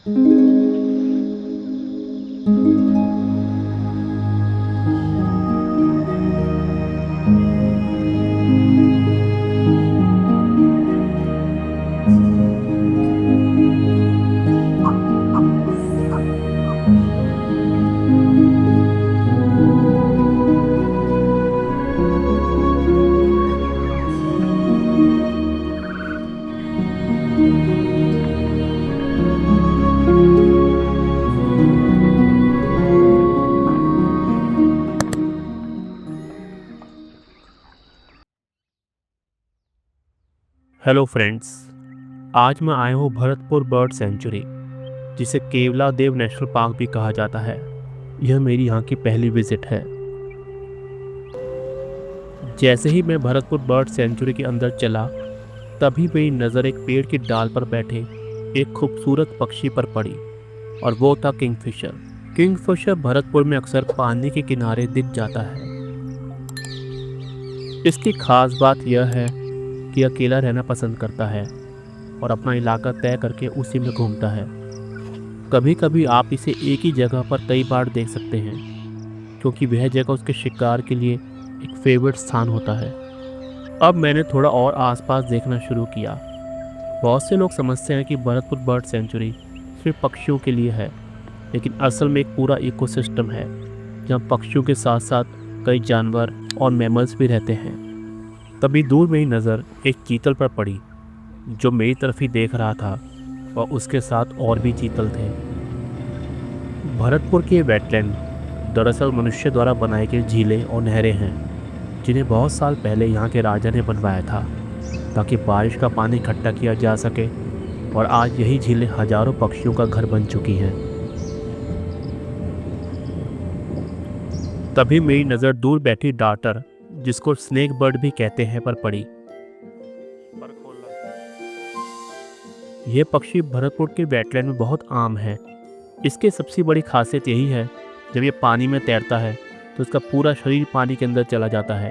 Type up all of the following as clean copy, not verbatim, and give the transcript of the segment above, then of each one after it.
Hello friends. आज मैं आया हूँ भरतपुर बर्ड सेंचुरी, जिसे केवलादेव नेशनल पार्क भी कहा जाता है। यह मेरी यहाँ की पहली विजिट है। जैसे ही मैं भरतपुर बर्ड सेंचुरी के अंदर चला, तभी मेरी नज़र एक पेड़ की डाल पर बैठे एक खूबसूरत पक्षी पर पड़ी, और वो था किंगफिशर। किंगफिशर भरतपुर में अक्सर पानी के किनारे दिख जाता है। इसकी खास बात यह है कि अकेला रहना पसंद करता है और अपना इलाका तय करके उसी में घूमता है। कभी कभी आप इसे एक ही जगह पर कई बार देख सकते हैं, क्योंकि वह जगह उसके शिकार के लिए एक फेवरेट स्थान होता है। अब मैंने थोड़ा और आसपास देखना शुरू किया। बहुत से लोग समझते हैं कि भरतपुर बर्ड सेंचुरी सिर्फ पक्षियों के लिए है, लेकिन असल में एक पूरा इकोसिस्टम है, जहाँ पक्षियों के साथ साथ कई जानवर और मैमल्स भी रहते हैं। तभी दूर मेरी नज़र एक चीतल पर पड़ी, जो मेरी तरफ ही देख रहा था, और उसके साथ और भी चीतल थे। भरतपुर के वेटलैंड दरअसल मनुष्य द्वारा बनाई गई झीलें और नहरें हैं, जिन्हें बहुत साल पहले यहाँ के राजा ने बनवाया था, ताकि बारिश का पानी इकट्ठा किया जा सके। और आज यही झीलें हजारों पक्षियों का घर बन चुकी हैं। तभी मेरी नज़र दूर बैठी डार्टर, जिसको स्नेक बर्ड भी कहते हैं, पर पड़ी। यह पक्षी भरतपुर के वेटलैंड में बहुत आम है। इसकी सबसे बड़ी खासियत यही है, जब ये पानी में तैरता है तो उसका पूरा शरीर पानी के अंदर चला जाता है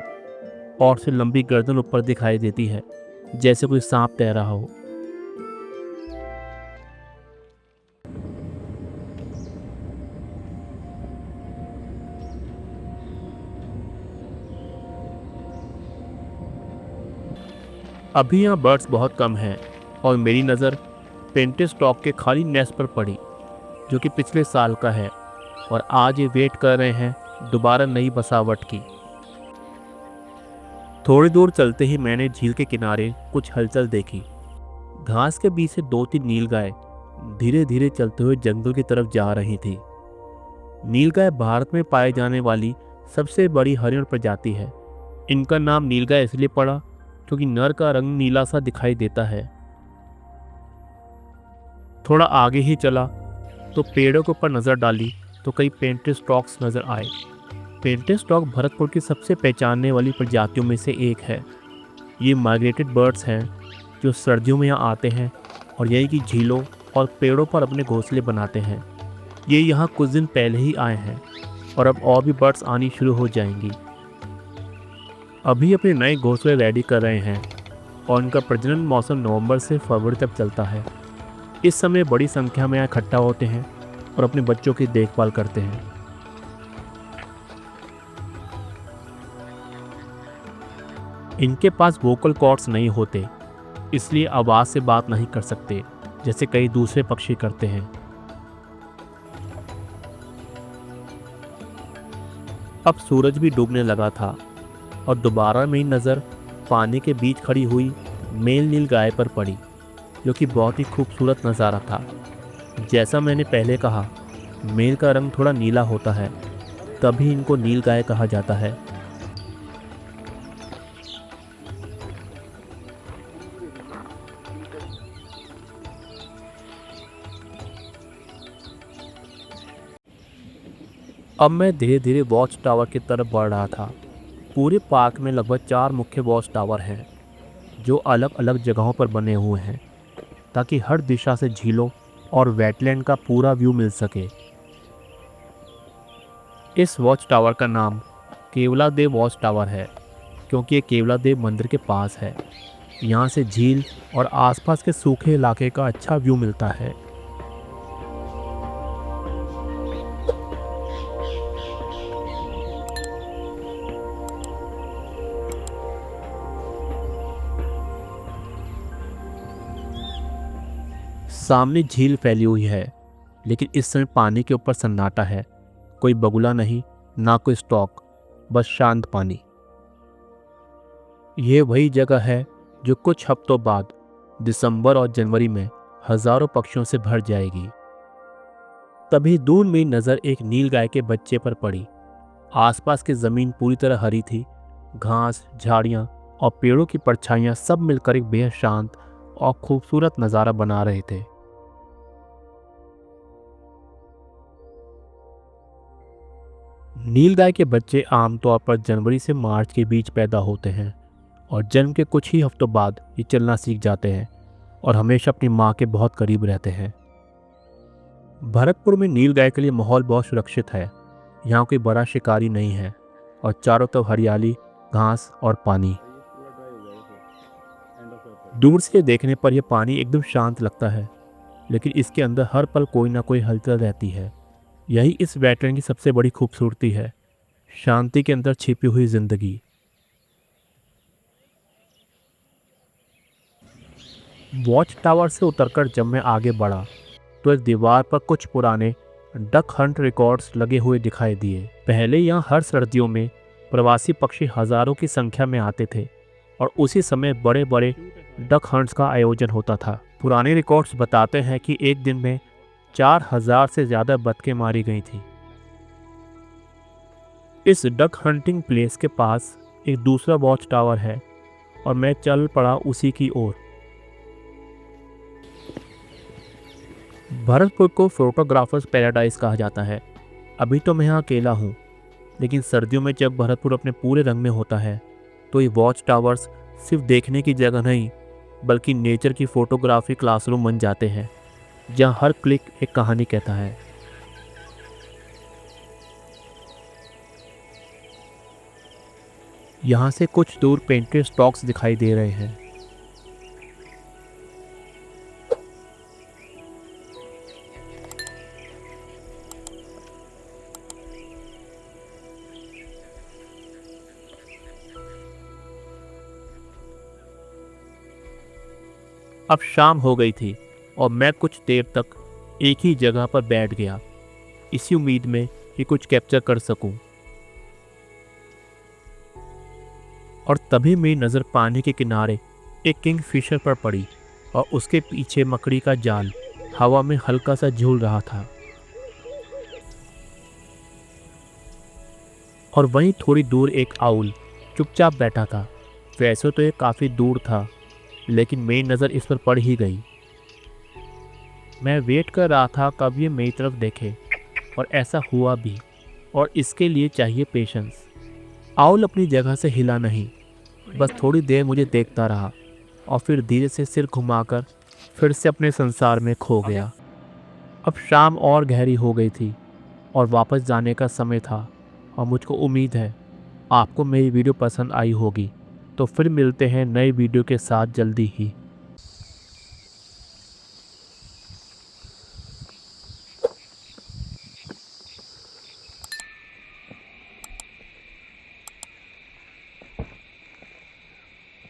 और उसे लंबी गर्दन ऊपर दिखाई देती है, जैसे कोई सांप तैर रहा हो। अभी यहाँ बर्ड्स बहुत कम हैं, और मेरी नज़र पेंटिस स्टॉक के खाली नेस्ट पर पड़ी, जो कि पिछले साल का है, और आज ये वेट कर रहे हैं दोबारा नई बसावट की। थोड़ी दूर चलते ही मैंने झील के किनारे कुछ हलचल देखी। घास के बीच से 2-3 नीलगाय धीरे धीरे चलते हुए जंगल की तरफ जा रही थी। नीलगाय भारत में पाई जाने वाली सबसे बड़ी हरिण प्रजाति है। इनका नाम नीलगाय इसलिए पड़ा क्योंकि नर का रंग नीला सा दिखाई देता है। थोड़ा आगे ही चला तो पेड़ों के ऊपर नज़र डाली तो कई पेंटिस स्टॉक्स नज़र आए। पेंटिस स्टॉक भरतपुर की सबसे पहचानने वाली प्रजातियों में से एक है। ये माइग्रेटेड बर्ड्स हैं, जो सर्दियों में यहाँ आते हैं और यहीं की झीलों और पेड़ों पर अपने घोंसले बनाते हैं। ये यहाँ कुछ दिन पहले ही आए हैं, और अब और भी बर्ड्स आनी शुरू हो जाएंगी। अभी अपने नए घोंसले रेडी कर रहे हैं, और उनका प्रजनन मौसम नवंबर से फरवरी तक चलता है। इस समय बड़ी संख्या में यहाँ इकट्ठा होते हैं और अपने बच्चों की देखभाल करते हैं। इनके पास वोकल कॉर्ड्स नहीं होते, इसलिए आवाज़ से बात नहीं कर सकते जैसे कई दूसरे पक्षी करते हैं। अब सूरज भी डूबने लगा था, और दोबारा मेरी नज़र पानी के बीच खड़ी हुई मेल नीलगाय पर पड़ी, जो कि बहुत ही खूबसूरत नज़ारा था। जैसा मैंने पहले कहा, मेल का रंग थोड़ा नीला होता है, तभी इनको नीलगाय कहा जाता है। अब मैं धीरे धीरे वॉच टावर की तरफ बढ़ रहा था। पूरे पार्क में लगभग 4 मुख्य वॉच टावर हैं, जो अलग अलग जगहों पर बने हुए हैं, ताकि हर दिशा से झीलों और वेटलैंड का पूरा व्यू मिल सके। इस वॉच टावर का नाम केवलादेव वॉच टावर है, क्योंकि ये केवलादेव मंदिर के पास है। यहाँ से झील और आसपास के सूखे इलाके का अच्छा व्यू मिलता है। सामने झील फैली हुई है, लेकिन इस समय पानी के ऊपर सन्नाटा है। कोई बगुला नहीं, ना कोई स्टॉक, बस शांत पानी। ये वही जगह है जो कुछ हफ्तों बाद दिसंबर और जनवरी में हजारों पक्षियों से भर जाएगी। तभी दूर मेरी नज़र एक नीलगाय के बच्चे पर पड़ी। आसपास की ज़मीन पूरी तरह हरी थी। घास, झाड़ियाँ और पेड़ों की परछाइयाँ सब मिलकर एक बेहद शांत और खूबसूरत नज़ारा बना रहे थे। नीलगाय के बच्चे आमतौर पर जनवरी से मार्च के बीच पैदा होते हैं और जन्म के कुछ ही हफ्तों बाद ये चलना सीख जाते हैं और हमेशा अपनी माँ के बहुत करीब रहते हैं। भरतपुर में नीलगाय के लिए माहौल बहुत सुरक्षित है। यहाँ कोई बड़ा शिकारी नहीं है और चारों तरफ हरियाली, घास और पानी। दूर से देखने पर यह पानी एकदम शांत लगता है, लेकिन इसके अंदर हर पल कोई ना कोई हलचल रहती है। यही इस वेटरन की सबसे बड़ी खूबसूरती है, शांति के अंदर छिपी हुई जिंदगी। वॉच टावर से उतरकर जब मैं आगे बढ़ा तो एक दीवार पर कुछ पुराने डक हंट रिकॉर्ड्स लगे हुए दिखाई दिए। पहले यहाँ हर सर्दियों में प्रवासी पक्षी हजारों की संख्या में आते थे और उसी समय बड़े बड़े डक हंट्स का आयोजन होता था। पुराने रिकॉर्ड्स बताते हैं कि एक दिन में 4000 से ज़्यादा बतखें मारी गई थी। इस डक हंटिंग प्लेस के पास एक दूसरा वॉच टावर है और मैं चल पड़ा उसी की ओर। भरतपुर को फोटोग्राफर्स पैराडाइज कहा जाता है। अभी तो मैं यहाँ अकेला हूँ, लेकिन सर्दियों में जब भरतपुर अपने पूरे रंग में होता है तो ये वॉच टावर्स सिर्फ देखने की जगह नहीं, बल्कि नेचर की फोटोग्राफी क्लासरूम बन जाते हैं, जहाँ हर क्लिक एक कहानी कहता है। यहाँ से कुछ दूर पेंटेड स्टॉक्स दिखाई दे रहे हैं। अब शाम हो गई थी और मैं कुछ देर तक एक ही जगह पर बैठ गया, इसी उम्मीद में कि कुछ कैप्चर कर सकूं। और तभी मेरी नज़र पानी के किनारे एक किंगफिशर पर पड़ी और उसके पीछे मकड़ी का जाल हवा में हल्का सा झूल रहा था। और वहीं थोड़ी दूर एक आउल चुपचाप बैठा था। वैसे तो ये काफ़ी दूर था, लेकिन मेरी नज़र इस पर पड़ ही गई। मैं वेट कर रहा था कब ये मेरी तरफ देखे, और ऐसा हुआ भी, और इसके लिए चाहिए पेशेंस। आउल अपनी जगह से हिला नहीं, बस थोड़ी देर मुझे देखता रहा और फिर धीरे से सिर घुमाकर फिर से अपने संसार में खो गया। अब शाम और गहरी हो गई थी और वापस जाने का समय था, और मुझको उम्मीद है आपको मेरी वीडियो पसंद आई होगी। तो फिर मिलते हैं नई वीडियो के साथ जल्दी ही।